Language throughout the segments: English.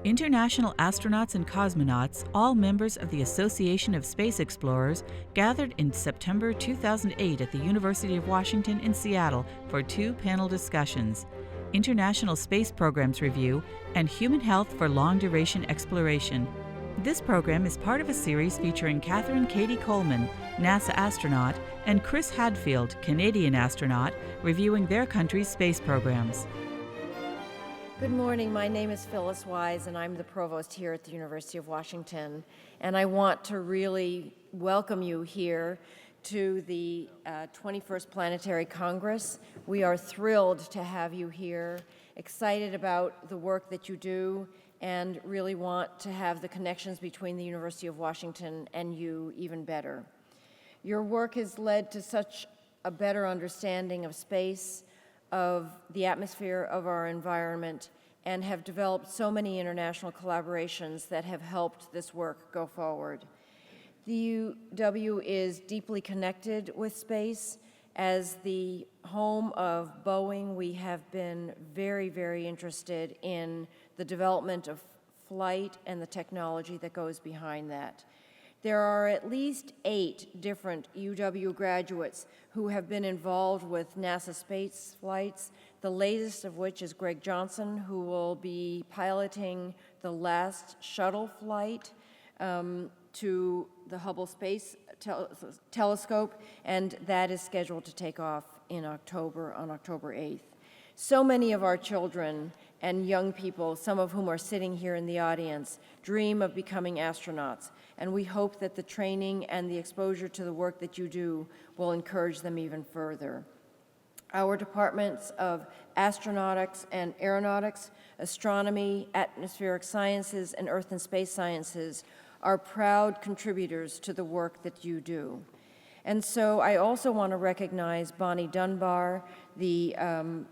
International astronauts and cosmonauts, all members of the Association of Space Explorers, gathered in September 2008 at the University of Washington in Seattle for two panel discussions: International Space Programs Review and Human Health for Long-Duration Exploration. This program is part of a series featuring Catherine Katie Coleman, NASA astronaut, and Chris Hadfield, Canadian astronaut, reviewing their country's space programs. Good morning. My name is Phyllis Wise, and I'm the provost here at the University of Washington. And I want to really welcome you here to the 21st Planetary Congress. We are thrilled to have you here, excited about the work that you do, and really want to have the connections between the University of Washington and you even better. Your work has led to such a better understanding of space, of the atmosphere of our environment, and have developed so many international collaborations that have helped this work go forward. The UW is deeply connected with space. As the home of Boeing, we have been very, very interested in the development of flight and the technology that goes behind that. There are at least 8 different UW graduates who have been involved with NASA space flights, the latest of which is Greg Johnson, who will be piloting the last shuttle flight to the Hubble Space Telescope, and that is scheduled to take off in October, on October 8th. So many of our children and young people, some of whom are sitting here in the audience, dream of becoming astronauts, and we hope that the training and the exposure to the work that you do will encourage them even further. Our departments of astronautics and aeronautics, astronomy, atmospheric sciences, and earth and space sciences are proud contributors to the work that you do. And so I also want to recognize Bonnie Dunbar, the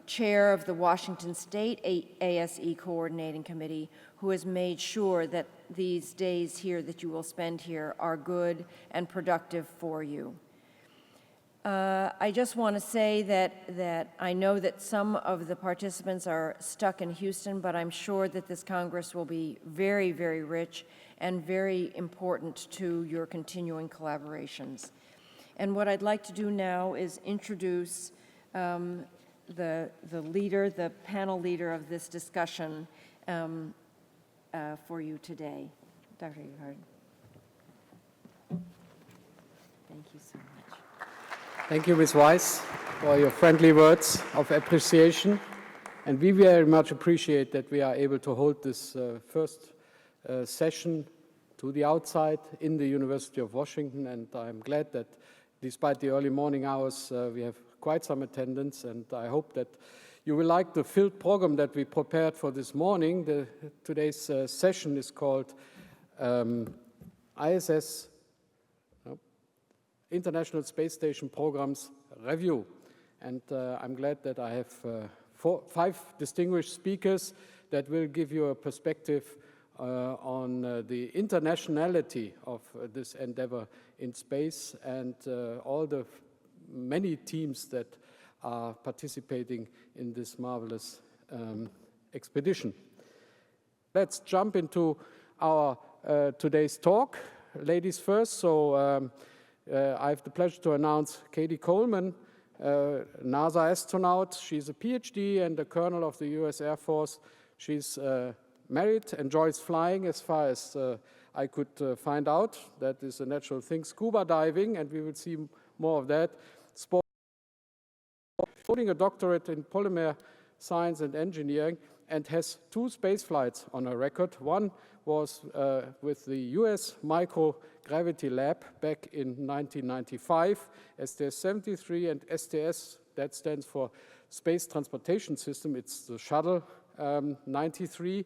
chair of the Washington State ASE Coordinating Committee, who has made sure that these days here that you will spend here are good and productive for you. I just want to say that I know that some of the participants are stuck in Houston, but I'm sure that this Congress will be very, very rich and very important to your continuing collaborations. And what I'd like to do now is introduce the leader, the panel leader of this discussion for you today. Dr. Ehard. Thank you so much. Thank you, Ms. Weiss, for your friendly words of appreciation. And we very much appreciate that we are able to hold this first session to the outside in the University of Washington. And I'm glad that despite the early morning hours, we have quite some attendance. And I hope that you will like the filled program that we prepared for this morning. Today's session is called ISS International Space Station Programs Review. And I'm glad that I have 5 distinguished speakers that will give you a perspective on the internationality of this endeavor in space and all the many teams that are participating in this marvelous expedition. Let's jump into our today's talk. Ladies first, so I have the pleasure to announce Katie Coleman, NASA astronaut. She's a PhD and a colonel of the US Air Force. She's married, enjoys flying as far as I could find out. That is a natural thing. Scuba diving, and we will see more of that. Sport, holding a doctorate in polymer science and engineering, and has 2 space flights on her record. One was with the US Microgravity Lab back in 1995, STS-73, and STS, that stands for Space Transportation System. It's the Shuttle 93.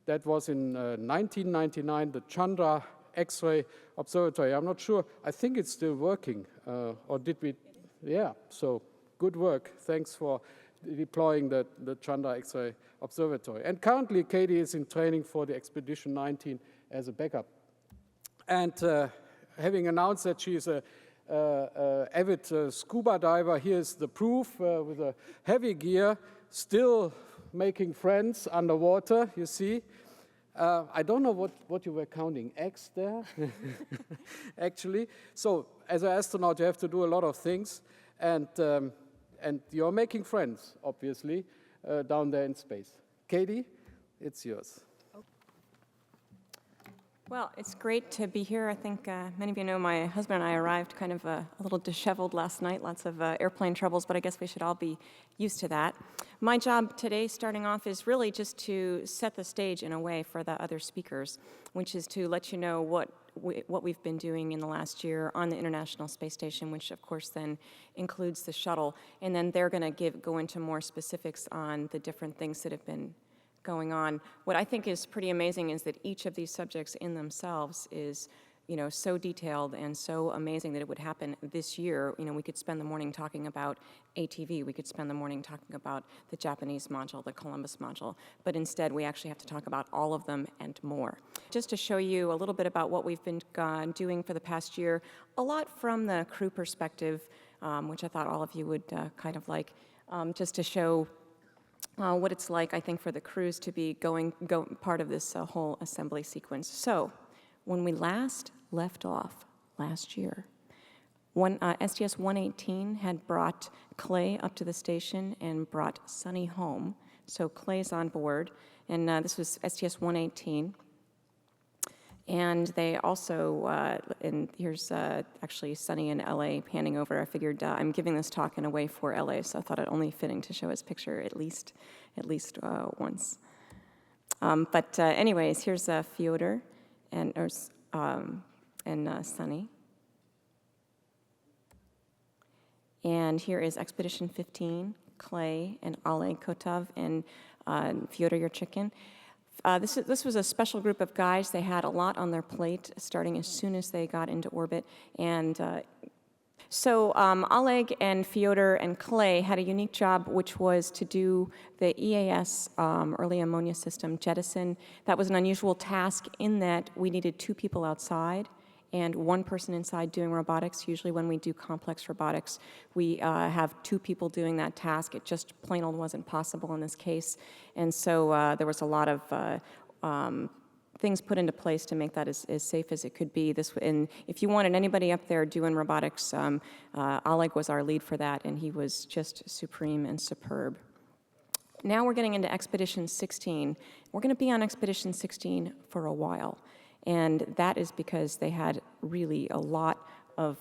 That was in 1999, the Chandra X-ray Observatory. I'm not sure. I think it's still working. Or did we? Yeah, so good work. Thanks for deploying the Chandra X-ray Observatory. And currently, Katie is in training for the Expedition 19 as a backup. And having announced that she is a avid scuba diver, here's the proof with a heavy gear, still making friends underwater, you see. I don't know what you were counting, X there, actually. So as an astronaut, you have to do a lot of things, and you're making friends, obviously, down there in space. Katie, it's yours. Well, it's great to be here. I think many of you know my husband and I arrived kind of a little disheveled last night, lots of airplane troubles, but I guess we should all be used to that. My job today, starting off, is really just to set the stage in a way for the other speakers, which is to let you know what we've been doing in the last year on the International Space Station, which of course then includes the shuttle, and then they're going to go into more specifics on the different things that have been going on. What I think is pretty amazing is that each of these subjects in themselves is, so detailed and so amazing that it would happen this year. We could spend the morning talking about ATV, we could spend the morning talking about the Japanese module, the Columbus module, but instead we actually have to talk about all of them and more. Just to show you a little bit about what we've been doing for the past year, a lot from the crew perspective, which I thought all of you would kind of like, just to show what it's like, I think, for the crews to be part of this whole assembly sequence. So, when we last left off last year, STS-118 had brought Clay up to the station and brought Sunny home. So Clay's on board, and this was STS-118. And they also, and here's actually Sunny in LA handing over. I figured I'm giving this talk in a way for LA, so I thought it only fitting to show his picture at least once. But anyways, here's Fyodor and Sunny. And here is Expedition 15, Clay and Oleg Kotov and Fyodor Yurchikhin. This was a special group of guys. They had a lot on their plate starting as soon as they got into orbit. And so Oleg and Fyodor and Clay had a unique job, which was to do the EAS, early ammonia system, jettison. That was an unusual task in that we needed 2 people outside and 1 person inside doing robotics. Usually when we do complex robotics, we have 2 people doing that task. It just plain old wasn't possible in this case. And so there was a lot of things put into place to make that as safe as it could be. And if you wanted anybody up there doing robotics, Oleg was our lead for that, and he was just supreme and superb. Now we're getting into Expedition 16. We're going to be on Expedition 16 for a while. And that is because they had really a lot of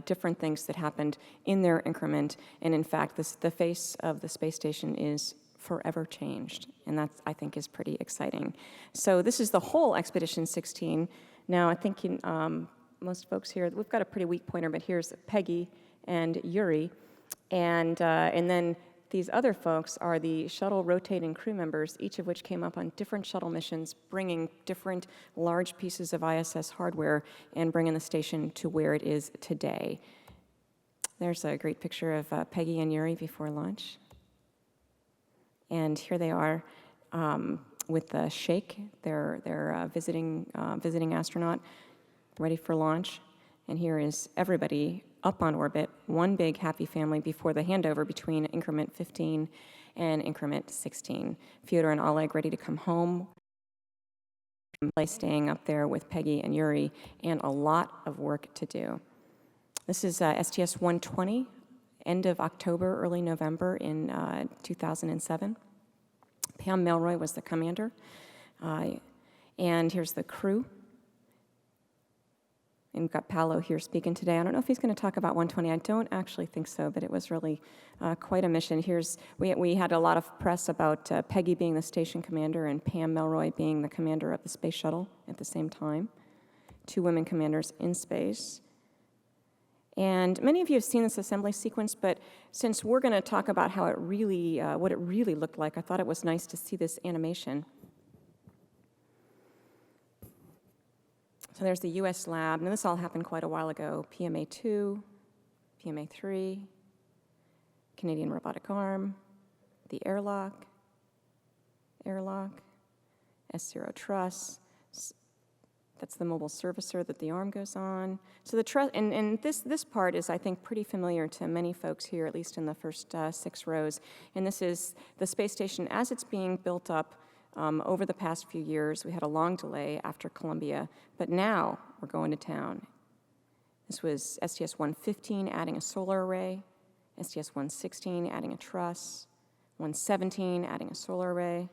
different things that happened in their increment. And in fact, the face of the space station is forever changed. And that, I think, is pretty exciting. So this is the whole Expedition 16. Now, I think most folks here, we've got a pretty weak pointer, but here's Peggy and Yuri. And then these other folks are the shuttle rotating crew members, each of which came up on different shuttle missions, bringing different large pieces of ISS hardware and bringing the station to where it is today. There's a great picture of Peggy and Yuri before launch. And here they are with the Sheikh, their visiting astronaut, ready for launch. And here is everybody up on orbit, one big happy family before the handover between increment 15 and increment 16. Fyodor and Oleg ready to come home, staying up there with Peggy and Yuri, and a lot of work to do. This is STS-120, end of October, early November in 2007. Pam Melroy was the commander. And here's the crew. And we've got Paolo here speaking today. I don't know if he's going to talk about 120. I don't actually think so, but it was really quite a mission. We had a lot of press about Peggy being the station commander and Pam Melroy being the commander of the space shuttle at the same time. 2 women commanders in space. And many of you have seen this assembly sequence, but since we're going to talk about how it really, what it really looked like, I thought it was nice to see this animation. So there's the US lab. Now this all happened quite a while ago. PMA-2, PMA-3, Canadian robotic arm, the airlock, S0 truss. That's the mobile servicer that the arm goes on. So the truss, and this part is, I think, pretty familiar to many folks here, at least in the first 6 rows. And this is the space station as it's being built up Over the past few years, we had a long delay after Columbia, but now we're going to town. This was STS-115 adding a solar array, STS-116 adding a truss, 117 adding a solar array.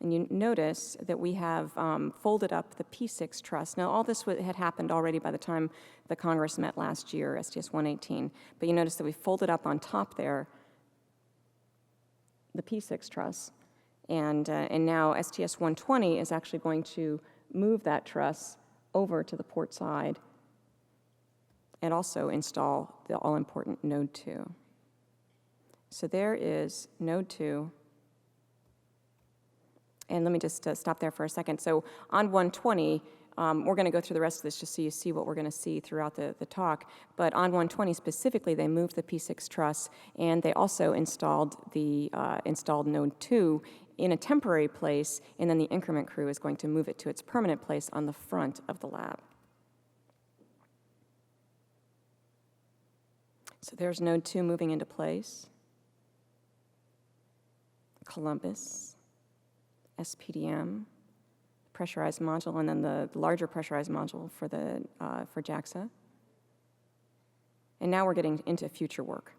And you notice that we have folded up the P6 truss. Now, all this had happened already by the time the Congress met last year, STS-118. But you notice that we folded up on top there the P6 truss. And now STS-120 is actually going to move that truss over to the port side and also install the all-important Node 2. So there is Node 2. And let me just stop there for a second. So on 120, we're going to go through the rest of this just so you see what we're going to see throughout the talk. But on 120 specifically, they moved the P6 truss, and they also installed the installed Node 2 in a temporary place, and then the increment crew is going to move it to its permanent place on the front of the lab. So there's Node 2 moving into place. Columbus, SPDM, pressurized module, and then the larger pressurized module for the for JAXA. And now we're getting into future work.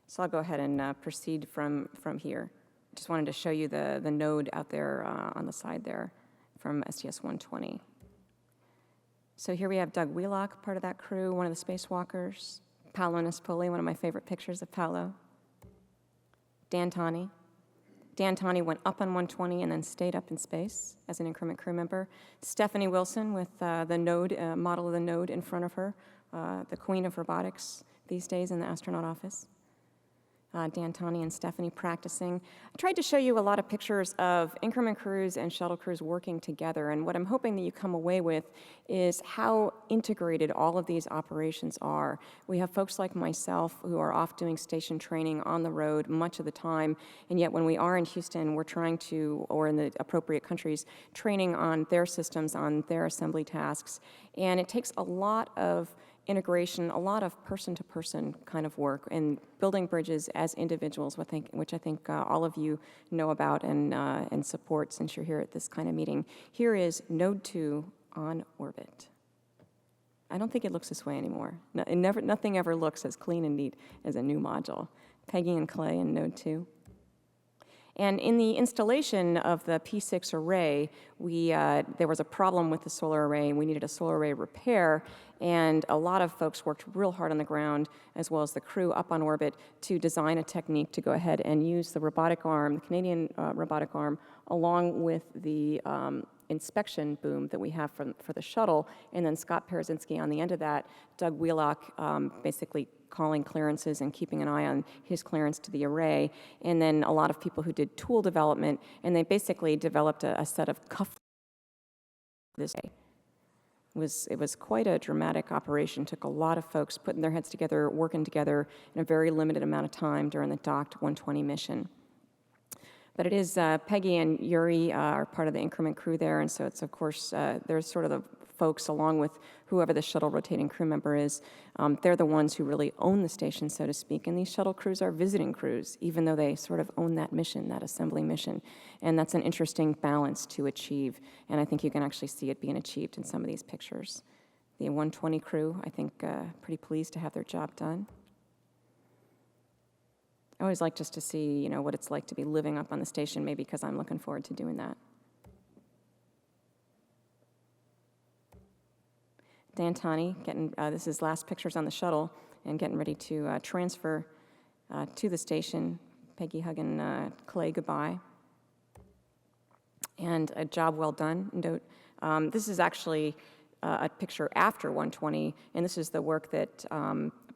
So I'll go ahead and proceed from here. Just wanted to show you the node out there on the side there from STS-120. So here we have Doug Wheelock, part of that crew, one of the spacewalkers. Paolo Nespoli, one of my favorite pictures of Paolo. Dan Tani. Dan Tani went up on 120 and then stayed up in space as an increment crew member. Stephanie Wilson with the node, model of the node in front of her, the queen of robotics these days in the astronaut office. Dan Tani and Stephanie practicing. I tried to show you a lot of pictures of increment crews and shuttle crews working together, and what I'm hoping that you come away with is how integrated all of these operations are. We have folks like myself who are off doing station training on the road much of the time, and yet when we are in Houston, we're trying to, or in the appropriate countries, training on their systems, on their assembly tasks, and it takes a lot of integration, a lot of person-to-person kind of work, and building bridges as individuals, which I think all of you know about and support since you're here at this kind of meeting. Here is Node 2 on orbit. I don't think it looks this way anymore. Nothing ever looks as clean and neat as a new module. Peggy and Clay and Node 2. And in the installation of the P6 array, there was a problem with the solar array, and we needed a solar array repair, and a lot of folks worked real hard on the ground, as well as the crew up on orbit, to design a technique to go ahead and use the robotic arm, the Canadian robotic arm, along with the inspection boom that we have for the shuttle, and then Scott Parazynski on the end of that, Doug Wheelock basically calling clearances and keeping an eye on his clearance to the array, and then a lot of people who did tool development, and they basically developed a set of cuff this day. It was quite a dramatic operation. Took a lot of folks putting their heads together, working together in a very limited amount of time during the docked 120 mission. But it is Peggy and Yuri are part of the increment crew there, and so it's, of course, there's sort of the folks along with whoever the shuttle rotating crew member is. They're the ones who really own the station, so to speak, and these shuttle crews are visiting crews, even though they sort of own that mission, that assembly mission. And that's an interesting balance to achieve, and I think you can actually see it being achieved in some of these pictures. The 120 crew, I think, pretty pleased to have their job done. I always like just to see, what it's like to be living up on the station, maybe because I'm looking forward to doing that. Dan Tani, this is last pictures on the shuttle, and getting ready to transfer to the station. Peggy hugging Clay goodbye. And a job well done. Note, this is actually a picture after 120, and this is the work that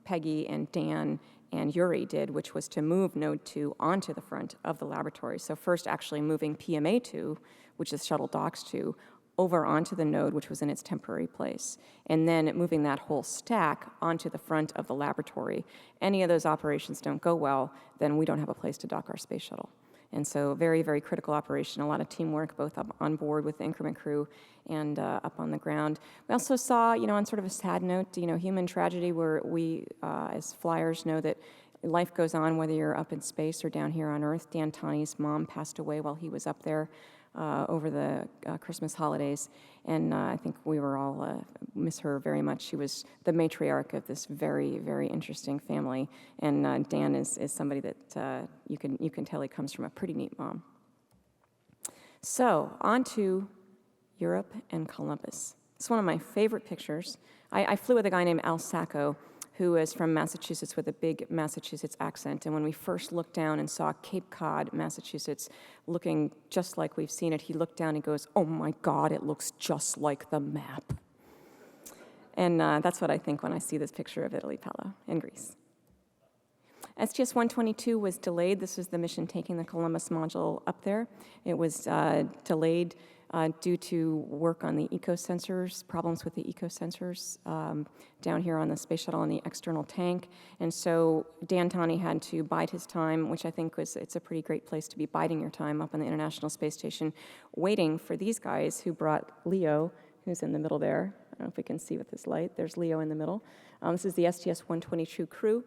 Peggy and Dan and Yuri did, which was to move Node 2 onto the front of the laboratory. So first actually moving PMA2, which is shuttle docks 2, over onto the node, which was in its temporary place, and then moving that whole stack onto the front of the laboratory. Any of those operations don't go well, then we don't have a place to dock our space shuttle. And so very, very critical operation, a lot of teamwork, both up on board with the increment crew and up on the ground. We also saw, on sort of a sad note, human tragedy where we, as flyers, know that life goes on whether you're up in space or down here on Earth. Dan Tani's mom passed away while he was up there over the Christmas holidays, and I think we were all miss her very much. She was the matriarch of this very, very interesting family, and Dan is somebody that you can tell he comes from a pretty neat mom. So on to Europe and Columbus. It's one of my favorite pictures. I flew with a guy named Al Sacco, who is from Massachusetts with a big Massachusetts accent. And when we first looked down and saw Cape Cod, Massachusetts, looking just like we've seen it, he looked down and goes, "Oh my God, it looks just like the map." And that's what I think when I see this picture of Italy, Paolo, and Greece. STS-122 was delayed. This was the mission taking the Columbus module up there. It was delayed due to work on the eco-sensors, problems with the eco-sensors down here on the space shuttle and the external tank. And so Dan Tani had to bide his time, which I think it's a pretty great place to be biding your time up on the International Space Station, waiting for these guys who brought Leo, who's in the middle there. I don't know if we can see with this light. There's Leo in the middle. This is the STS-122 crew,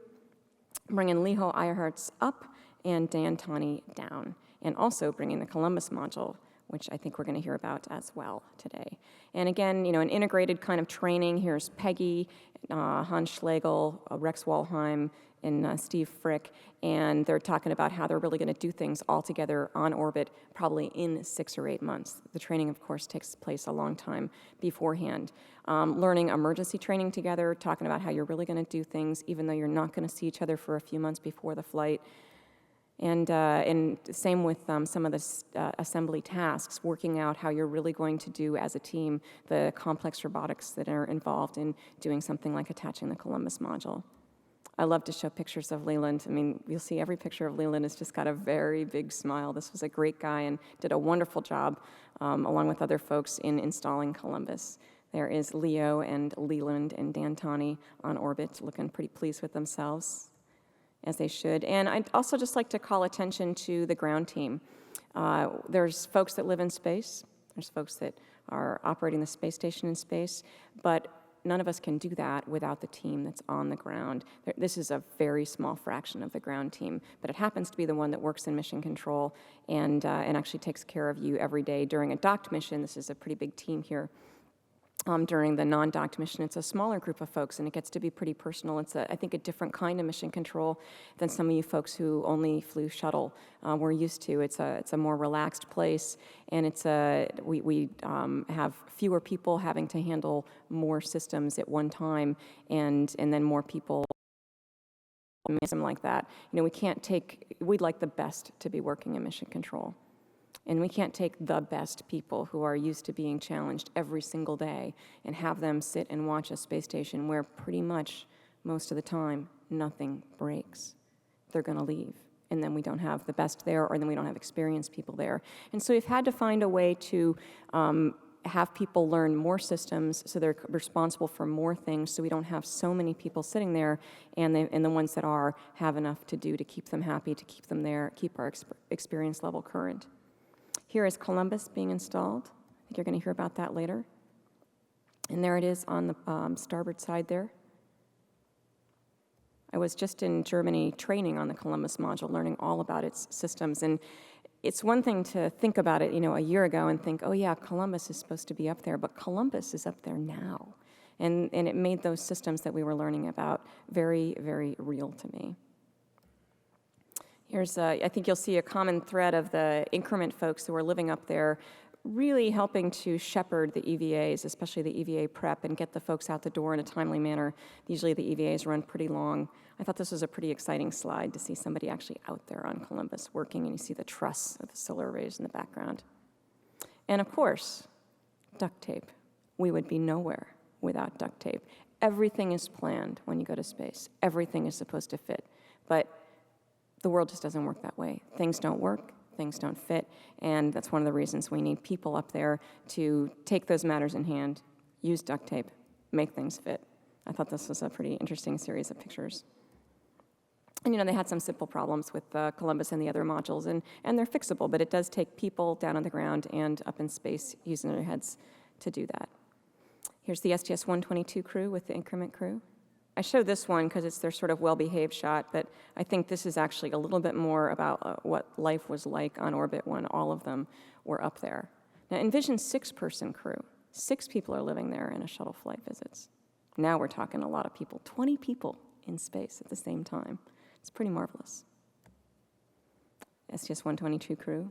bringing Leo Eierhardt up and Dan Tani down, and also bringing the Columbus module, which I think we're going to hear about as well today. And again, an integrated kind of training. Here's Peggy, Hans Schlegel, Rex Walheim, and Steve Frick, and they're talking about how they're really going to do things all together on orbit, probably in 6 or 8 months. The training, of course, takes place a long time beforehand. Learning emergency training together, talking about how you're really going to do things, even though you're not going to see each other for a few months before the flight. And same with some of the assembly tasks, working out how you're really going to do as a team the complex robotics that are involved in doing something like attaching the Columbus module. I love to show pictures of Leland. I mean, you'll see every picture of Leland has just got a very big smile. This was a great guy and did a wonderful job, along with other folks, in installing Columbus. There is Leo and Leland and Dan Tani on orbit, looking pretty pleased with themselves, as they should. And I'd also just like to call attention to the ground team. There's folks that live in space. There's folks that are operating the space station in space, but none of us can do that without the team that's on the ground. This is a very small fraction of the ground team, but it happens to be the one that works in mission control and actually takes care of you every day during a docked mission. This is a pretty big team here. During the non-docked mission, it's a smaller group of folks, and it gets to be pretty personal. It's, I think, a different kind of mission control than some of you folks who only flew shuttle were used to. It's a more relaxed place, and we have fewer people having to handle more systems at one time, and then more people like that. We'd like the best to be working in mission control. And we can't take the best people who are used to being challenged every single day and have them sit and watch a space station where pretty much most of the time nothing breaks. They're going to leave. And then we don't have the best there, or then we don't have experienced people there. And so we've had to find a way to have people learn more systems so they're responsible for more things, so we don't have so many people sitting there, and the ones that are have enough to do to keep them happy, to keep them there, keep our experience level current. Here is Columbus being installed. I think you're going to hear about that later. And there it is on the starboard side there. I was just in Germany training on the Columbus module, learning all about its systems. And it's one thing to think about it, a year ago and think, oh yeah, Columbus is supposed to be up there, but Columbus is up there now. And it made those systems that we were learning about very, very real to me. Here's, I think you'll see a common thread of the increment folks who are living up there really helping to shepherd the EVAs, especially the EVA prep, and get the folks out the door in a timely manner. Usually the EVAs run pretty long. I thought this was a pretty exciting slide to see somebody actually out there on Columbus working, and you see the truss of the solar arrays in the background. And of course, duct tape. We would be nowhere without duct tape. Everything is planned when you go to space. Everything is supposed to fit. But the world just doesn't work that way. Things don't work, things don't fit, and that's one of the reasons we need people up there to take those matters in hand, use duct tape, make things fit. I thought this was a pretty interesting series of pictures. And, you know, they had some simple problems with Columbus and the other modules, and they're fixable, but it does take people down on the ground and up in space using their heads to do that. Here's the STS-122 crew with the increment crew. I show this one because it's their sort of well-behaved shot, but I think this is actually a little bit more about what life was like on orbit when all of them were up there. Now, envision 6-person crew. 6 people are living there in a shuttle flight visits. Now we're talking a lot of people, 20 people in space at the same time. It's pretty marvelous. STS-122 crew.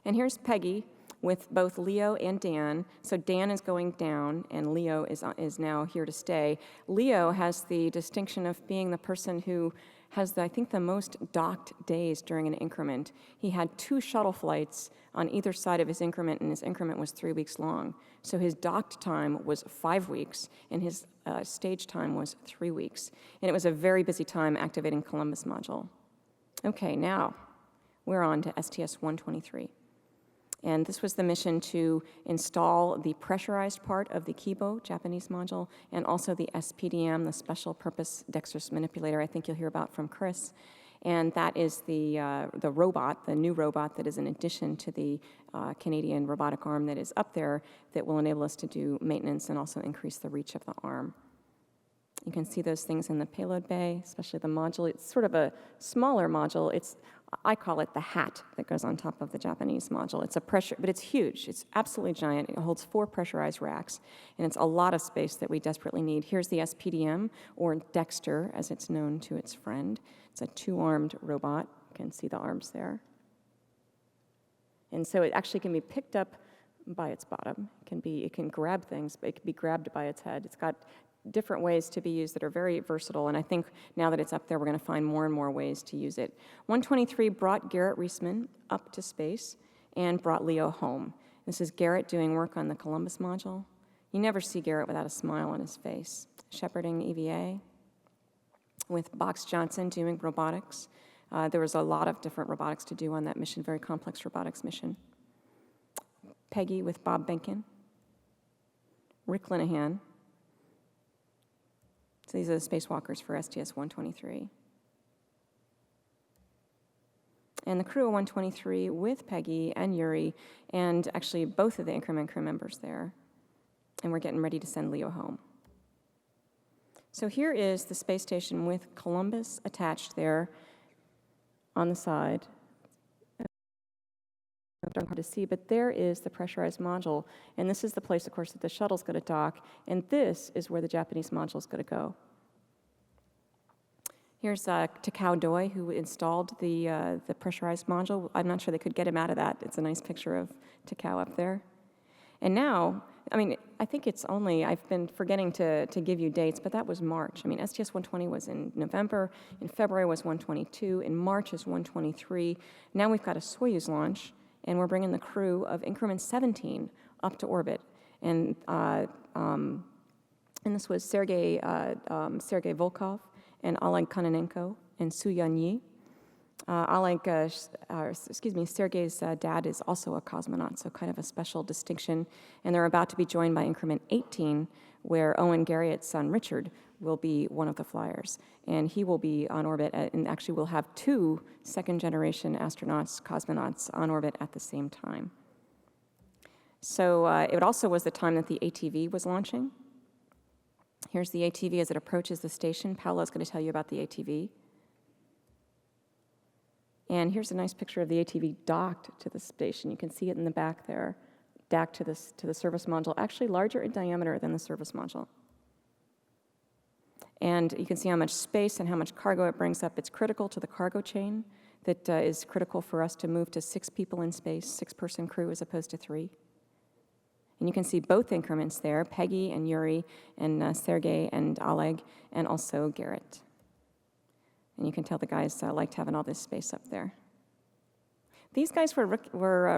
And here's Peggy with both Leo and Dan. So Dan is going down, and Leo is now here to stay. Leo has the distinction of being the person who has, I think, the most docked days during an increment. He had 2 shuttle flights on either side of his increment, and his increment was 3 weeks long. So his docked time was 5 weeks, and his stage time was 3 weeks. And it was a very busy time activating Columbus module. Okay, now we're on to STS-123. And this was the mission to install the pressurized part of the Kibo Japanese module, and also the SPDM, the Special Purpose Dexterous Manipulator, I think you'll hear about from Chris. And that is the robot, the new robot that is in addition to the Canadian robotic arm that is up there that will enable us to do maintenance and also increase the reach of the arm. You can see those things in the payload bay, especially the module. It's sort of a smaller module. I call it the hat that goes on top of the Japanese module. It's a pressure, but it's huge. It's absolutely giant. It holds 4 pressurized racks, and it's a lot of space that we desperately need. Here's the SPDM, or Dexter, as it's known to its friend. It's a 2-armed robot. You can see the arms there. And so it actually can be picked up by its bottom. It can grab things, but it can be grabbed by its head. It's got different ways to be used that are very versatile, and I think now that it's up there, we're going to find more and more ways to use it. 123 brought Garrett Reisman up to space and brought Leo home. This is Garrett doing work on the Columbus module. You never see Garrett without a smile on his face. Shepherding EVA with Box Johnson doing robotics. There was a lot of different robotics to do on that mission, very complex robotics mission. Peggy with Bob Benkin. Rick Linehan. So these are the spacewalkers for STS-123. And the crew of 123 with Peggy and Yuri, and actually both of the increment crew members there. And we're getting ready to send Leo home. So here is the space station with Columbus attached there on the side. Hard to see, but there is the pressurized module, and this is the place, of course, that the shuttle's going to dock, and this is where the Japanese module is going to go. Here's Takao Doi, who installed the pressurized module. I'm not sure they could get him out of that. It's a nice picture of Takao up there. And now, I mean, I think it's only, I've been forgetting to give you dates, but that was March. I mean, STS-120 was in November, in February was 122, in March is 123. Now we've got a Soyuz launch, and we're bringing the crew of increment 17 up to orbit. And this was Sergei Volkov and Oleg Kononenko and Su-Yun Yi. Sergei's dad is also a cosmonaut, so kind of a special distinction. And they're about to be joined by increment 18, where Owen Garriott's son, Richard, will be one of the flyers. And he will be on orbit, and actually we'll have 2 second-generation astronauts, cosmonauts, on orbit at the same time. So it also was the time that the ATV was launching. Here's the ATV as it approaches the station. Paolo's going to tell you about the ATV. And here's a nice picture of the ATV docked to the station. You can see it in the back there, docked to the service module, actually larger in diameter than the service module. And you can see how much space and how much cargo it brings up. It's critical to the cargo chain that is critical for us to move to 6 people in space, 6-person crew as opposed to 3. And you can see both increments there, Peggy and Yuri and Sergei and Oleg, and also Garrett. And you can tell the guys liked having all this space up there. These guys were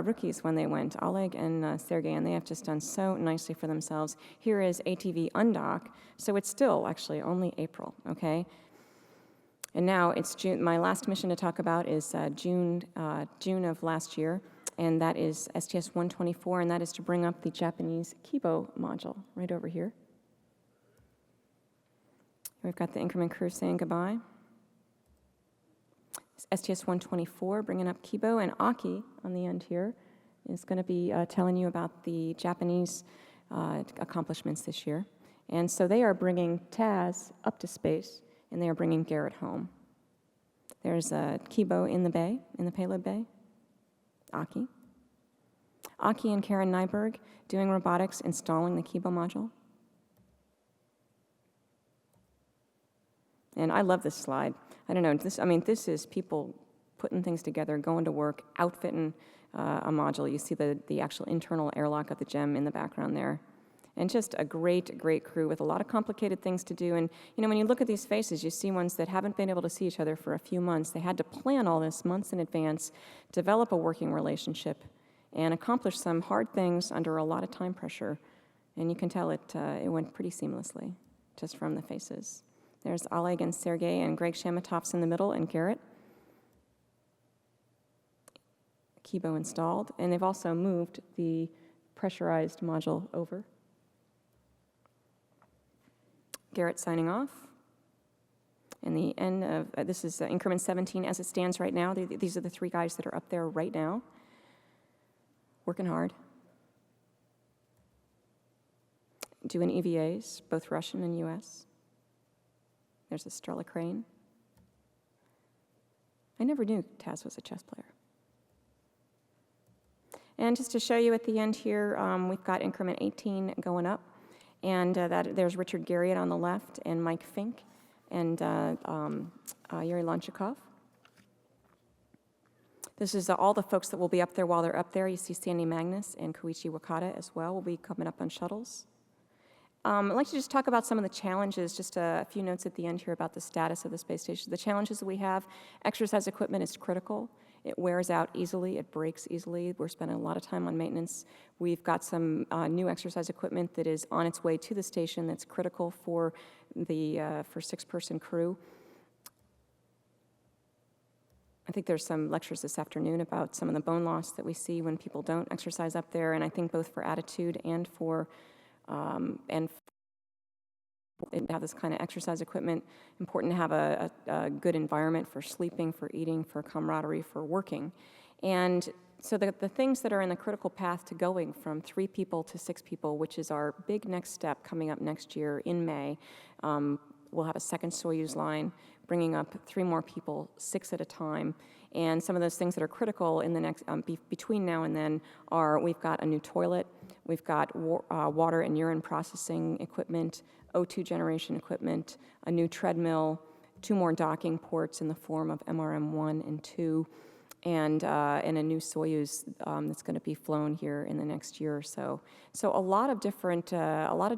rookies when they went, Oleg and Sergei, and they have just done so nicely for themselves. Here is ATV undock, so it's still actually only April, okay? And now it's June. My last mission to talk about is June of last year, and that is STS-124, and that is to bring up the Japanese Kibo module right over here. We've got the increment crew saying goodbye. STS-124 bringing up Kibo, and Aki on the end here is going to be telling you about the Japanese accomplishments this year. And so they are bringing Taz up to space, and they are bringing Garrett home. There's Kibo in the bay, in the payload bay. Aki. Aki and Karen Nyberg doing robotics, installing the Kibo module. And I love this slide. I don't know, this is people putting things together, going to work, outfitting a module. You see the actual internal airlock of the GEM in the background there. And just a great, great crew with a lot of complicated things to do. And, when you look at these faces, you see ones that haven't been able to see each other for a few months. They had to plan all this months in advance, develop a working relationship, and accomplish some hard things under a lot of time pressure. And you can tell it went pretty seamlessly, just from the faces. There's Oleg and Sergey and Greg Shamatovs in the middle, and Garrett. Kibo installed, and they've also moved the pressurized module over. Garrett signing off. And the end of, this is increment 17 as it stands right now. These are the three guys that are up there right now, working hard. Doing EVAs, both Russian and US. There's Estrella Crane. I never knew Taz was a chess player. And just to show you at the end here, we've got increment 18 going up. And there's Richard Garriott on the left, and Mike Fink, and Yuri Lonchikov. This is all the folks that will be up there while they're up there. You see Sandy Magnus and Koichi Wakata as well will be coming up on shuttles. I'd like to just talk about some of the challenges, just a few notes at the end here about the status of the space station. The challenges that we have, exercise equipment is critical. It wears out easily, it breaks easily. We're spending a lot of time on maintenance. We've got some new exercise equipment that is on its way to the station that's critical for the six-person crew. I think there's some lectures this afternoon about some of the bone loss that we see when people don't exercise up there, and I think both for attitude and for have this kind of exercise equipment, important to have a good environment for sleeping, for eating, for camaraderie, for working. And so the things that are in the critical path to going from 3 people to 6 people, which is our big next step coming up next year in May, we'll have a second Soyuz line, bringing up 3 more people, 6 at a time. And some of those things that are critical in the next between now and then are we've got a new toilet, we've got water and urine processing equipment, O2 generation equipment, a new treadmill, 2 more docking ports in the form of MRM-1 and 2, and a new Soyuz that's going to be flown here in the next year or so. So a lot of different irons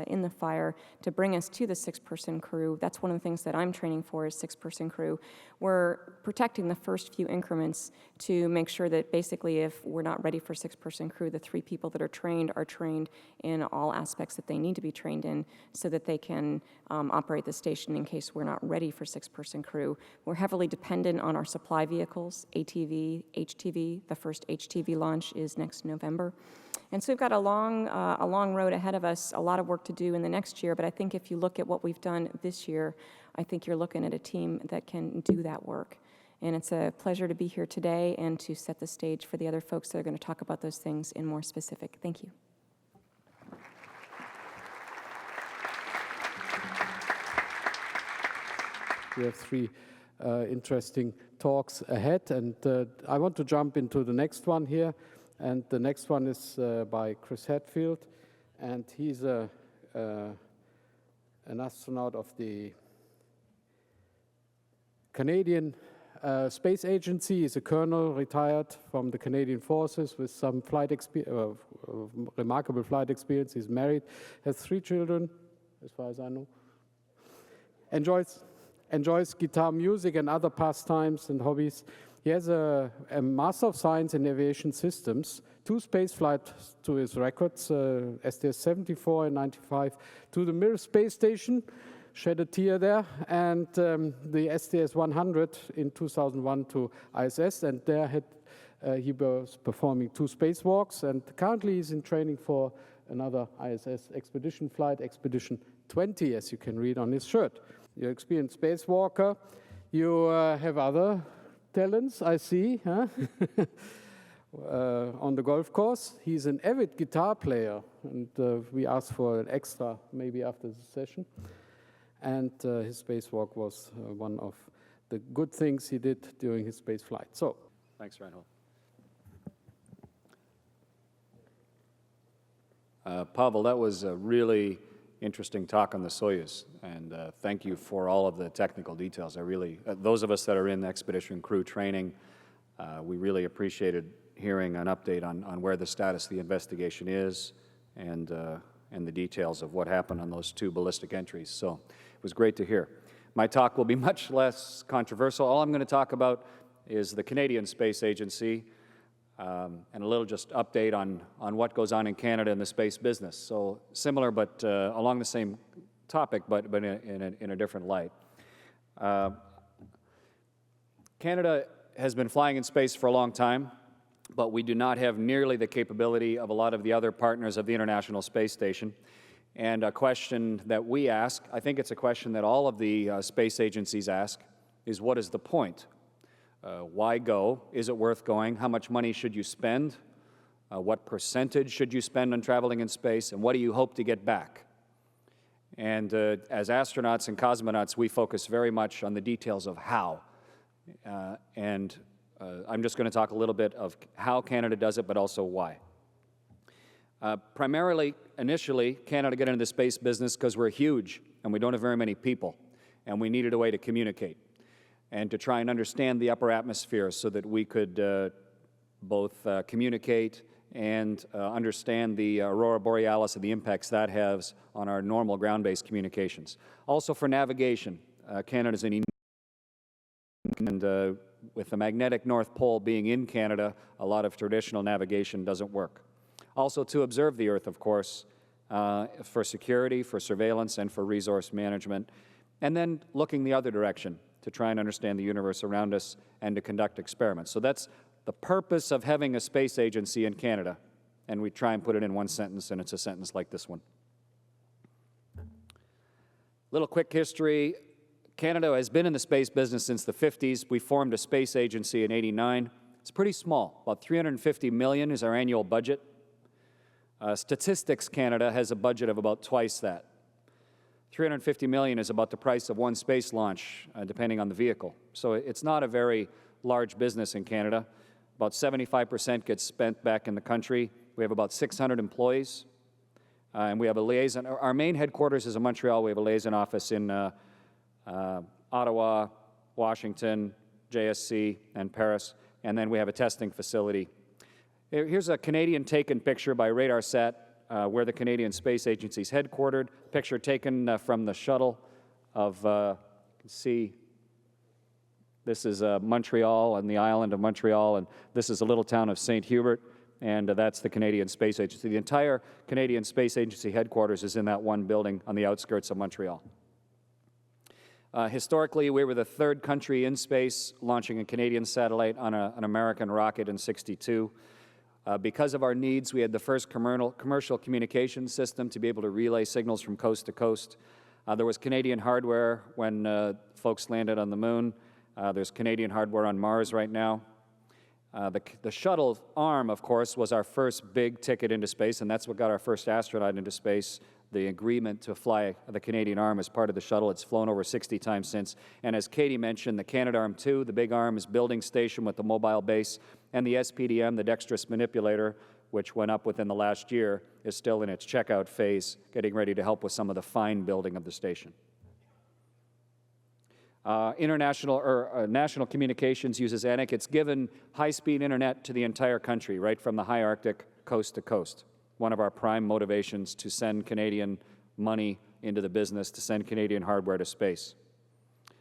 in the fire to bring us to the 6-person crew. That's one of the things that I'm training for is 6-person crew. We're protecting the first few increments to make sure that basically if we're not ready for 6-person crew, the 3 people that are trained in all aspects that they need to be trained in so that they can operate the station in case we're not ready for 6-person crew. We're heavily dependent on our supply vehicles, ATV, HTV. The first HTV launch is next November. And so we've got a long road ahead of us, a lot of work to do in the next year, but I think if you look at what we've done this year, I think you're looking at a team that can do that work. And it's a pleasure to be here today and to set the stage for the other folks that are going to talk about those things in more specific. Thank you. We have 3 interesting talks ahead, and I want to jump into the next one here, and the next one is by Chris Hadfield, and he's an astronaut of the Canadian Space Agency. He's a colonel, retired from the Canadian Forces with some remarkable flight experience. He's married, has 3 children, as far as I know. Enjoys guitar music and other pastimes and hobbies. He has a Master of Science in Aviation Systems, 2 space flights to his records, STS-74 in 95 to the Mir space station, shed a tear there, and the STS-100 in 2001 to ISS, and there he was performing 2 spacewalks, and currently he's in training for another ISS expedition flight, Expedition 20, as you can read on his shirt. You're an experienced spacewalker. You have other talents, I see, huh? On the golf course. He's an avid guitar player, and we asked for an extra maybe after the session. And his spacewalk was one of the good things he did during his space flight. So, thanks, Reinhold. Pavel, that was a really interesting talk on the Soyuz, and thank you for all of the technical details. I really, those of us that are in expedition crew training, we really appreciated hearing an update on where the status of the investigation is and the details of what happened on those 2 ballistic entries. So it was great to hear. My talk will be much less controversial. All I'm going to talk about is the Canadian Space Agency and a little just update on what goes on in Canada in the space business. So similar, but along the same topic, but in a different light. Canada has been flying in space for a long time, but we do not have nearly the capability of a lot of the other partners of the International Space Station. And a question that we ask, I think it's a question that all of the space agencies ask, is what is the point? Why go? Is it worth going? How much money should you spend? What percentage should you spend on traveling in space? And what do you hope to get back? And as astronauts and cosmonauts, we focus very much on the details of how. I'm just going to talk a little bit of how Canada does it, but also why. Primarily, initially, Canada got into the space business because we're huge and we don't have very many people, and we needed a way to communicate and to try and understand the upper atmosphere so that we could both communicate and understand the aurora borealis and the impacts that has on our normal ground-based communications. Also for navigation, Canada's an and with the magnetic North Pole being in Canada, a lot of traditional navigation doesn't work. Also to observe the Earth, of course, for security, for surveillance, and for resource management. And then looking the other direction to try and understand the universe around us and to conduct experiments. So that's the purpose of having a space agency in Canada. And we try and put it in one sentence, and it's a sentence like this one. Little quick history. Canada has been in the space business since the 50s. We formed a space agency in '89. It's pretty small. About $350 million is our annual budget. Statistics Canada has a budget of about twice that. $350 million is about the price of one space launch, depending on the vehicle. So it's not a very large business in Canada. About 75% gets spent back in the country. We have about 600 employees. And we have a liaison. Our main headquarters is in Montreal. We have a liaison office in Ottawa, Washington, JSC, and Paris. And then we have a testing facility. Here's a Canadian taken picture by RadarSat, where the Canadian Space Agency is headquartered. Picture taken from the shuttle of, you can see, this is Montreal and the island of Montreal, and this is a little town of St. Hubert, and that's the Canadian Space Agency. The entire Canadian Space Agency headquarters is in that one building on the outskirts of Montreal. Historically, we were the 3rd country in space launching a Canadian satellite on an American rocket in '62. Because of our needs, we had the first commercial communication system to be able to relay signals from coast to coast. There was Canadian hardware when folks landed on the moon. There's Canadian hardware on Mars right now. The shuttle arm, of course, was our first big ticket into space, and that's what got our first astronaut into space, the agreement to fly the Canadian arm as part of the shuttle. It's flown over 60 times since. And as Katie mentioned, the Canadarm2, the big arm, is building station with the mobile base, and the SPDM, the dexterous manipulator, which went up within the last year, is still in its checkout phase, getting ready to help with some of the fine building of the station. National Communications uses ANIC. It's given high-speed internet to the entire country, right from the high Arctic coast to coast. One of our prime motivations to send Canadian money into the business, to send Canadian hardware to space.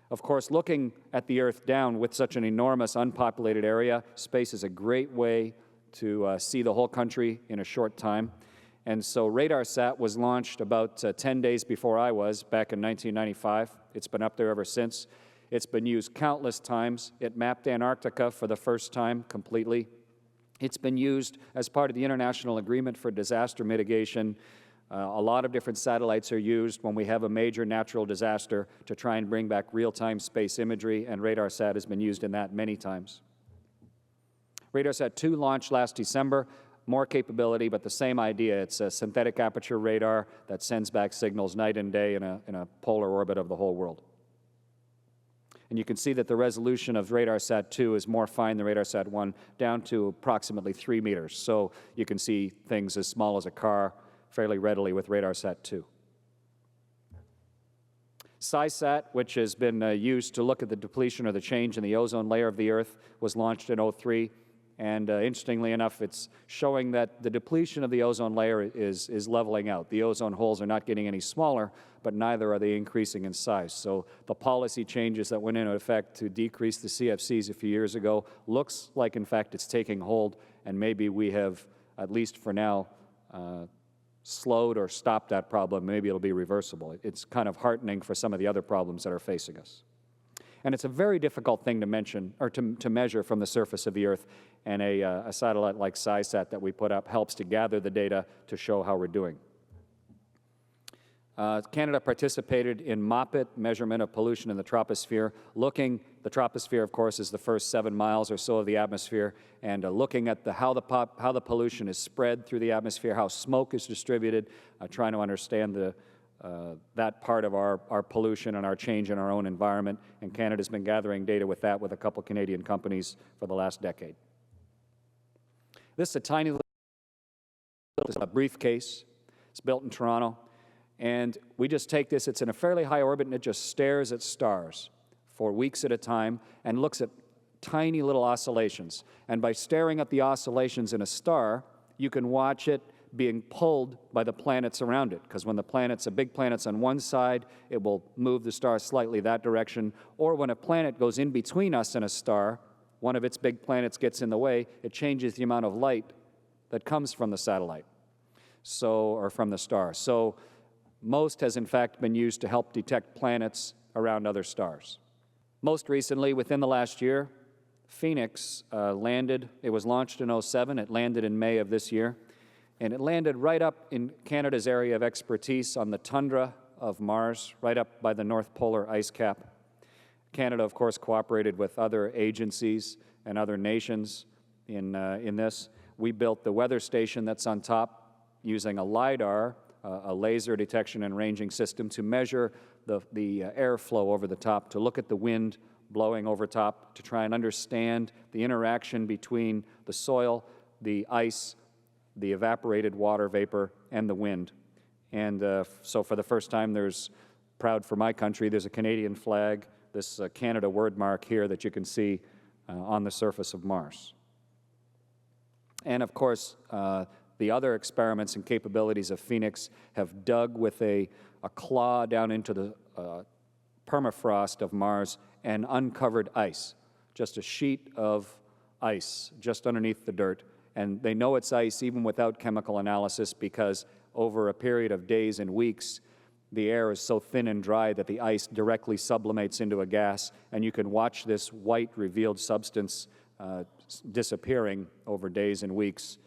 Of course, looking at the Earth down with such an enormous unpopulated area, space is a great way to see the whole country in a short time. And so RadarSat was launched about 10 days before I was, back in 1995. It's been up there ever since. It's been used countless times. It mapped Antarctica for the first time completely. It's been used as part of the International Agreement for Disaster Mitigation. A lot of different satellites are used when we have a major natural disaster to try and bring back real-time space imagery, and RadarSat has been used in that many times. RadarSat 2 launched last December, more capability, but the same idea. It's a synthetic aperture radar that sends back signals night and day in a polar orbit of the whole world. And you can see that the resolution of RadarSat 2 is more fine than RadarSat 1, down to approximately 3 meters. So you can see things as small as a car fairly readily with RadarSat 2. SciSat, which has been used to look at the depletion or the change in the ozone layer of the Earth, was launched in 2003. And interestingly enough, it's showing that the depletion of the ozone layer is leveling out. The ozone holes are not getting any smaller, but neither are they increasing in size. So the policy changes that went into effect to decrease the CFCs a few years ago looks like, in fact, it's taking hold, and maybe we have, at least for now, slowed or stopped that problem. Maybe it'll be reversible. It's kind of heartening for some of the other problems that are facing us. And it's a very difficult thing to mention or to measure from the surface of the Earth, and a satellite like SciSat that we put up helps to gather the data to show how we're doing. Canada participated in MOPIT, measurement of pollution in the troposphere, the troposphere, of course, is the first 7 miles or so of the atmosphere, and looking at how the pollution is spread through the atmosphere, how smoke is distributed, trying to understand that part of our pollution and our change in our own environment, and Canada's been gathering data with that with a couple Canadian companies for the last decade. This is a tiny little briefcase. It's built in Toronto, and we just take this, it's in a fairly high orbit, and it just stares at stars for weeks at a time and looks at tiny little oscillations. And by staring at the oscillations in a star, you can watch it being pulled by the planets around it, because when a big planet's on one side, it will move the star slightly that direction, or when a planet goes in between us and a star, one of its big planets gets in the way, it changes the amount of light that comes from the satellite, or from the star. So MOST has in fact been used to help detect planets around other stars. Most recently, within the last year, Phoenix landed. It was launched in 2007. It landed in May of this year. And it landed right up in Canada's area of expertise on the tundra of Mars, right up by the North Polar ice cap. Canada, of course, cooperated with other agencies and other nations in this. We built the weather station that's on top using a LiDAR, a laser detection and ranging system, to measure the airflow over the top, to look at the wind blowing over top, to try and understand the interaction between the soil, the ice, the evaporated water vapor, and the wind. And so for the first time, proud for my country, there's a Canadian flag, this Canada word mark here that you can see on the surface of Mars. And of course, the other experiments and capabilities of Phoenix have dug with a claw down into the permafrost of Mars and uncovered ice, just a sheet of ice just underneath the dirt. And they know it's ice even without chemical analysis, because over a period of days and weeks, the air is so thin and dry that the ice directly sublimates into a gas, and you can watch this white revealed substance disappearing over days and weeks,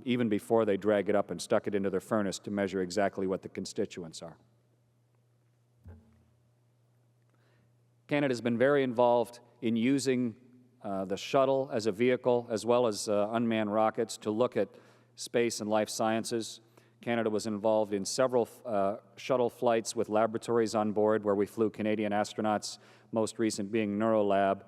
even before they drag it up and stuck it into their furnace to measure exactly what the constituents are. Canada's been very involved in using the shuttle as a vehicle, as well as unmanned rockets, to look at space and life sciences. Canada was involved in several shuttle flights with laboratories on board, where we flew Canadian astronauts, most recent being Neurolab,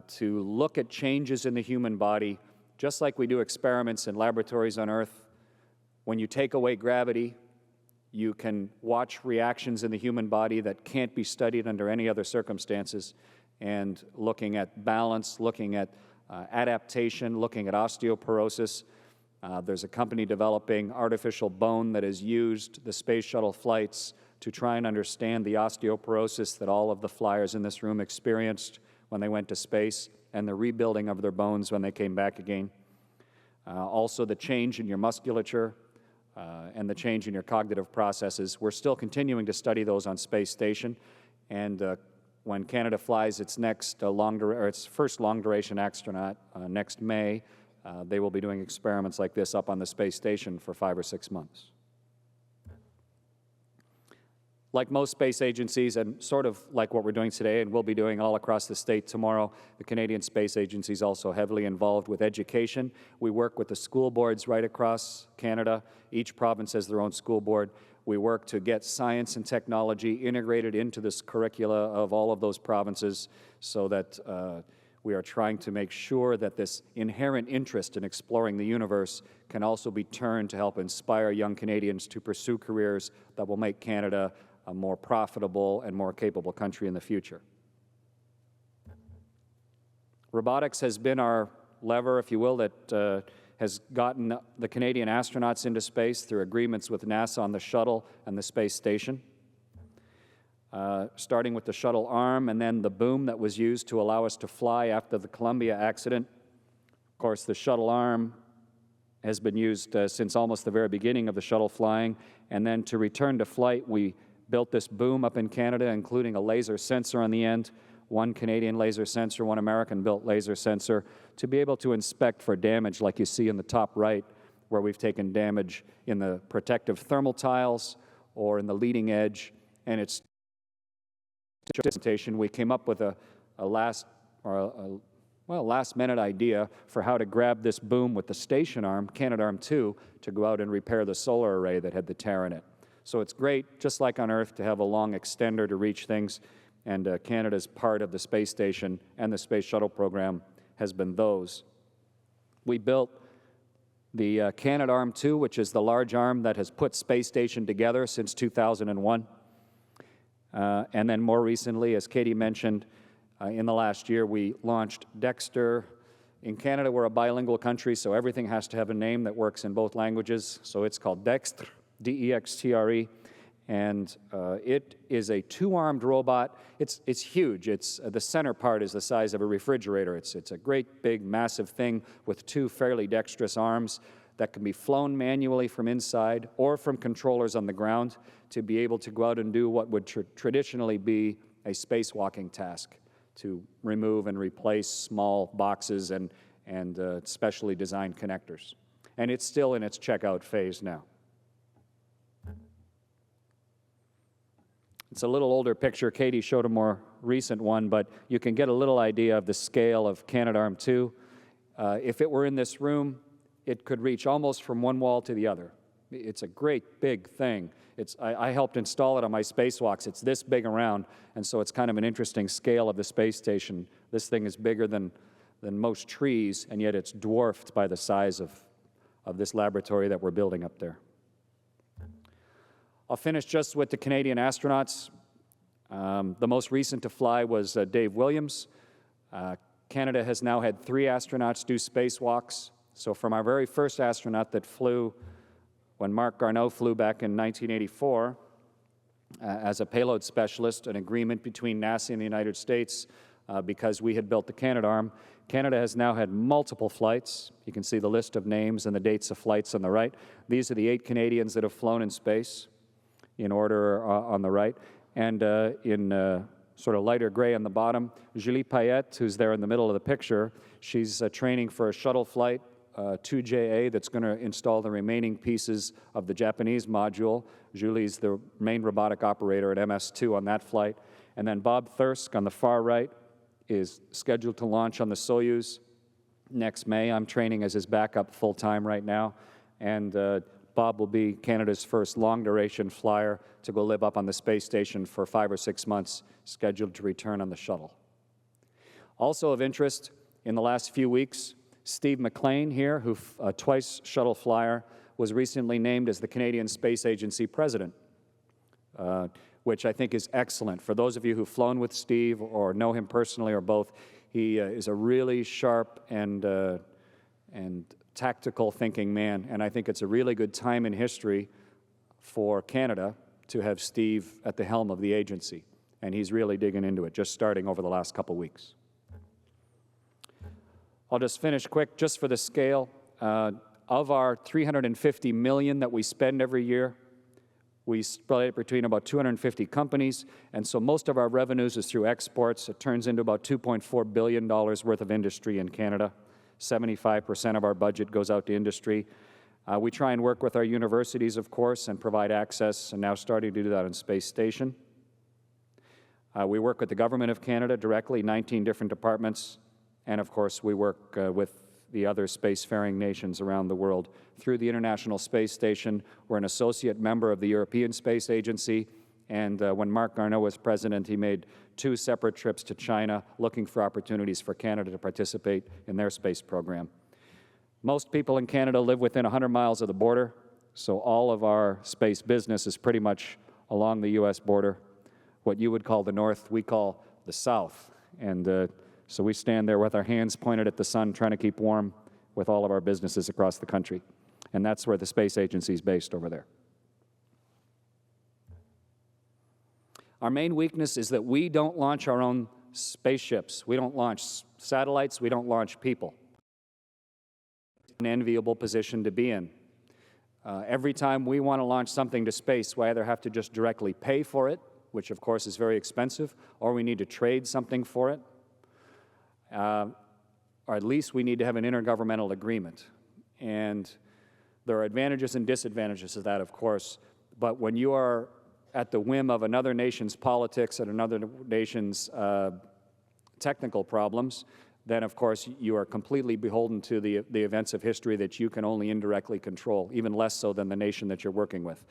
to look at changes in the human body, just like we do experiments in laboratories on Earth. When you take away gravity, you can watch reactions in the human body that can't be studied under any other circumstances, and looking at balance, looking at adaptation, looking at osteoporosis. There's a company developing artificial bone that has used the space shuttle flights to try and understand the osteoporosis that all of the flyers in this room experienced when they went to space, and the rebuilding of their bones when they came back again. Also the change in your musculature and the change in your cognitive processes. We're still continuing to study those on Space Station, and when Canada flies its first long-duration astronaut next May, they will be doing experiments like this up on the space station for 5 or 6 months. Like most space agencies, and sort of like what we're doing today and we'll be doing all across the state tomorrow, the Canadian Space Agency is also heavily involved with education. We work with the school boards right across Canada. Each province has their own school board. We work to get science and technology integrated into this curricula of all of those provinces so that we are trying to make sure that this inherent interest in exploring the universe can also be turned to help inspire young Canadians to pursue careers that will make Canada a more profitable and more capable country in the future. Robotics has been our lever, if you will, that has gotten the Canadian astronauts into space through agreements with NASA on the shuttle and the space station. Starting with the shuttle arm and then the boom that was used to allow us to fly after the Columbia accident. Of course, the shuttle arm has been used since almost the very beginning of the shuttle flying. And then to return to flight, we built this boom up in Canada, including a laser sensor on the end, one Canadian laser sensor, one American-built laser sensor, to be able to inspect for damage like you see in the top right, where we've taken damage in the protective thermal tiles or in the leading edge. And it's presentation, we came up with a last-minute idea for how to grab this boom with the station arm, Canadarm2, to go out and repair the solar array that had the tear in it. So it's great, just like on Earth, to have a long extender to reach things, and Canada's part of the space station and the space shuttle program has been those. We built the Canadarm2, which is the large arm that has put space station together since 2001. And then more recently, as Katie mentioned, in the last year, we launched Dexter. In Canada, we're a bilingual country, so everything has to have a name that works in both languages. So it's called Dextre, D-E-X-T-R-E, and it is a two-armed robot. It's huge. The center part is the size of a refrigerator. It's a great, big, massive thing with two fairly dexterous arms that can be flown manually from inside or from controllers on the ground to be able to go out and do what would traditionally be a spacewalking task, to remove and replace small boxes and specially designed connectors. And it's still in its checkout phase now. It's a little older picture. Katie showed a more recent one, but you can get a little idea of the scale of Canadarm2. If it were in this room, it could reach almost from one wall to the other. It's a great big thing. I helped install it on my spacewalks. It's this big around, and so it's kind of an interesting scale of the space station. This thing is bigger than most trees, and yet it's dwarfed by the size of this laboratory that we're building up there. I'll finish just with the Canadian astronauts. The most recent to fly was Dave Williams. Canada has now had 3 astronauts do spacewalks. So from our very first astronaut that flew when Marc Garneau flew back in 1984 as a payload specialist, an agreement between NASA and the United States because we had built the Canadarm. Canada has now had multiple flights. You can see the list of names and the dates of flights on the right. These are the 8 Canadians that have flown in space in order on the right. And in sort of lighter gray on the bottom, Julie Payette, who's there in the middle of the picture, she's training for a shuttle flight, 2JA, that's going to install the remaining pieces of the Japanese module. Julie's the main robotic operator at MS-2 on that flight. And then Bob Thirsk on the far right is scheduled to launch on the Soyuz next May. I'm training as his backup full-time right now. And Bob will be Canada's first long-duration flyer to go live up on the space station for 5 or 6 months, scheduled to return on the shuttle. Also of interest, in the last few weeks, Steve McLean here, who twice shuttle flyer, was recently named as the Canadian Space Agency president, which I think is excellent. For those of you who've flown with Steve or know him personally or both, he is a really sharp and tactical thinking man, and I think it's a really good time in history for Canada to have Steve at the helm of the agency, and he's really digging into it, just starting over the last couple weeks. I'll just finish quick, just for the scale. Of our $350 million that we spend every year, we split it between about 250 companies, and so most of our revenues is through exports. It turns into about $2.4 billion worth of industry in Canada. 75% of our budget goes out to industry. We try and work with our universities, of course, and provide access, and now starting to do that on Space Station. We work with the Government of Canada directly, 19 different departments, and of course we work with the other spacefaring nations around the world. Through the International Space Station, we're an associate member of the European Space Agency, and when Marc Garneau was president, he made 2 separate trips to China looking for opportunities for Canada to participate in their space program. Most people in Canada live within 100 miles of the border, so all of our space business is pretty much along the U.S. border. What you would call the north, we call the south. And so we stand there with our hands pointed at the sun, trying to keep warm with all of our businesses across the country. And that's where the Space Agency is based, over there. Our main weakness is that we don't launch our own spaceships. We don't launch satellites. We don't launch people. An enviable position to be in. Every time we want to launch something to space, we either have to just directly pay for it, which of course is very expensive, or we need to trade something for it, or at least we need to have an intergovernmental agreement. And there are advantages and disadvantages to that, of course, but when you are at the whim of another nation's politics and another nation's technical problems, then of course you are completely beholden to the events of history that you can only indirectly control, even less so than the nation that you're working with.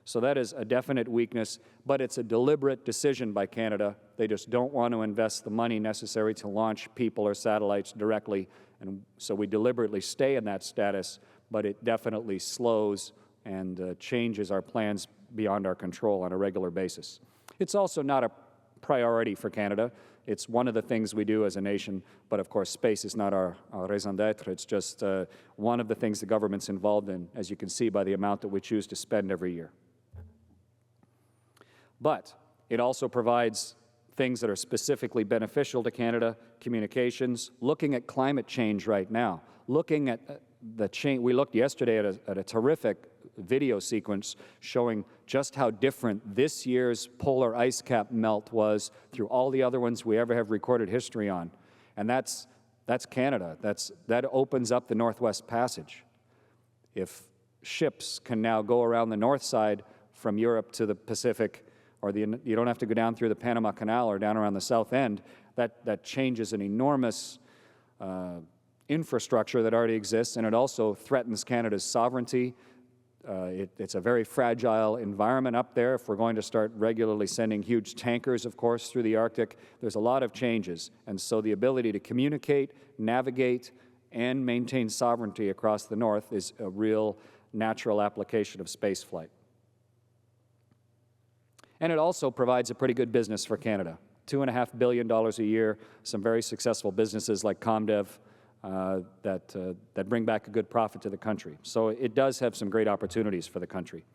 So that is a definite weakness, but it's a deliberate decision by Canada. They just don't want to invest the money necessary to launch people or satellites directly, and so we deliberately stay in that status, but it definitely slows and changes our plans beyond our control on a regular basis. It's also not a priority for Canada. It's one of the things we do as a nation, but of course space is not our raison d'etre. It's just one of the things the government's involved in, as you can see by the amount that we choose to spend every year. But it also provides things that are specifically beneficial to Canada, communications, looking at climate change right now, looking at the change. We looked yesterday at a terrific video sequence showing just how different this year's polar ice cap melt was through all the other ones we ever have recorded history on. And that's Canada. That opens up the Northwest Passage. If ships can now go around the north side from Europe to the Pacific, or you don't have to go down through the Panama Canal or down around the south end, that changes an enormous infrastructure that already exists, and it also threatens Canada's sovereignty. It's a very fragile environment up there. If we're going to start regularly sending huge tankers, of course, through the Arctic, there's a lot of changes. And so the ability to communicate, navigate, and maintain sovereignty across the north is a real natural application of spaceflight. And it also provides a pretty good business for Canada. $2.5 billion a year, some very successful businesses like ComDev, that bring back a good profit to the country. So it does have some great opportunities for the country.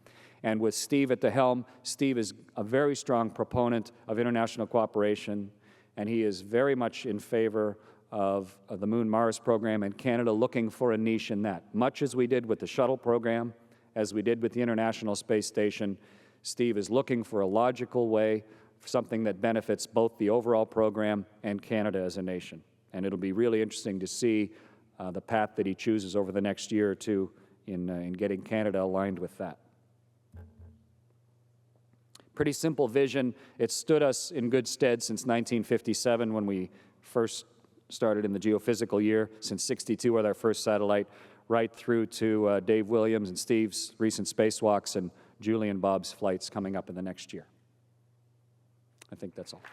And with Steve at the helm, Steve is a very strong proponent of international cooperation, and he is very much in favor of the Moon-Mars program and Canada looking for a niche in that. Much as we did with the shuttle program, as we did with the International Space Station, Steve is looking for a logical way, for something that benefits both the overall program and Canada as a nation. And it'll be really interesting to see the path that he chooses over the next year or two in getting Canada aligned with that. Pretty simple vision. It stood us in good stead since 1957 when we first started in the geophysical year, since '62 with our first satellite, right through to Dave Williams and Steve's recent spacewalks and Julie and Bob's flights coming up in the next year. I think that's all.